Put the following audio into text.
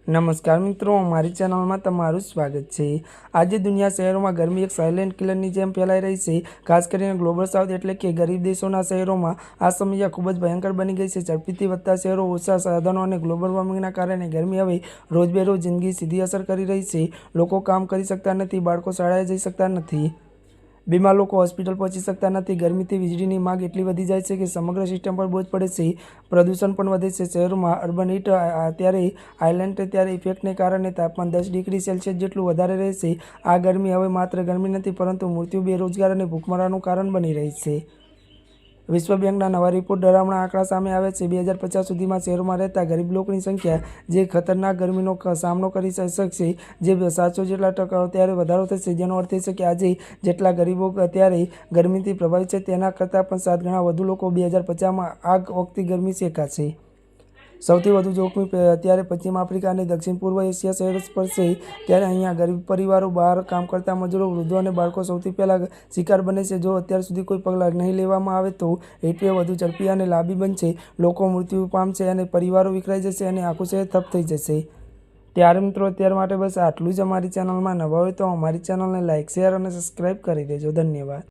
નમસ્કાર મિત્રો, અમારી ચેનલમાં તમારું સ્વાગત છે। આજે દુનિયા શહેરોમાં ગરમી એક સાયલેન્ટ કિલરની જેમ ફેલાઈ રહી છે। ખાસ કરીને ગ્લોબલ સાઉથ એટલે કે ગરીબ દેશોના શહેરોમાં આ સમસ્યા ખૂબ જ ભયંકર બની ગઈ છે। ઝડપીથી વધતા શહેરો, ઓછા સાધનો અને ગ્લોબલ વોર્મિંગના કારણે ગરમી હવે રોજબેરોજ જિંદગી સીધી અસર કરી રહી છે। લોકો કામ કરી શકતા નથી, બાળકો શાળાએ જઈ શકતા નથી, બીમાર લોકો હોસ્પિટલ પહોંચી શકતા નથી। ગરમીથી વીજળીની માંગ એટલી વધી જાય છે કે સમગ્ર સિસ્ટમ પર બોજ પડે છે। પ્રદૂષણ પણ વધે છે। શહેરોમાં અર્બન હીટ ત્યારે આઇલેન્ડ ત્યારે ઇફેક્ટને કારણે તાપમાન 10 ડિગ્રી સેલ્સિયસ જેટલું વધારે રહેશે। આ ગરમી હવે માત્ર ગરમી નથી, પરંતુ મૃત્યુ, બેરોજગાર અને ભૂખમરાનું કારણ બની રહી છે। વિશ્વ બેંકના નવા રિપોર્ટ ડરામણા આંકડા સામે આવ્યા છે। 2050 સુધીમાં શહેરોમાં રહેતા ગરીબ લોકોની સંખ્યા, જે ખતરનાક ગરમીનો સામનો કરી શકશે, જે 700 જેટલા ટકા ત્યારે વધારો થશે, જેનો અર્થ છે કે આજે જેટલા ગરીબો અત્યારે ગરમીથી પ્રભાવિત છે, તેના કરતાં પણ 7 ગણા વધુ લોકો 2050માં આગ ઓગતી ગરમી શેકાશે। સૌથી વધુ જોખમી અત્યારે પશ્ચિમ આફ્રિકા અને દક્ષિણ પૂર્વ એશિયા શહેરો પર છે। ત્યારે અહીંયા ગરીબ પરિવારો, બહાર કામ કરતા મજૂરો, વૃદ્ધો અને બાળકો સૌથી પહેલા શિકાર બને છે। જો અત્યાર સુધી કોઈ પગલાં નહીં લેવામાં આવે તો હીટવેવ વધુ ઝડપી અને લાંબી બનશે, લોકો મૃત્યુ પામશે અને પરિવારો વિખરાઈ જશે અને આખું શહેર ઠપ થઈ જશે। ત્યારે મિત્રો, અત્યાર માટે બસ આટલું જ। અમારી ચેનલમાં નવા હોય તો અમારી ચેનલને લાઇક, શેર અને સબસ્ક્રાઈબ કરી દેજો। ધન્યવાદ।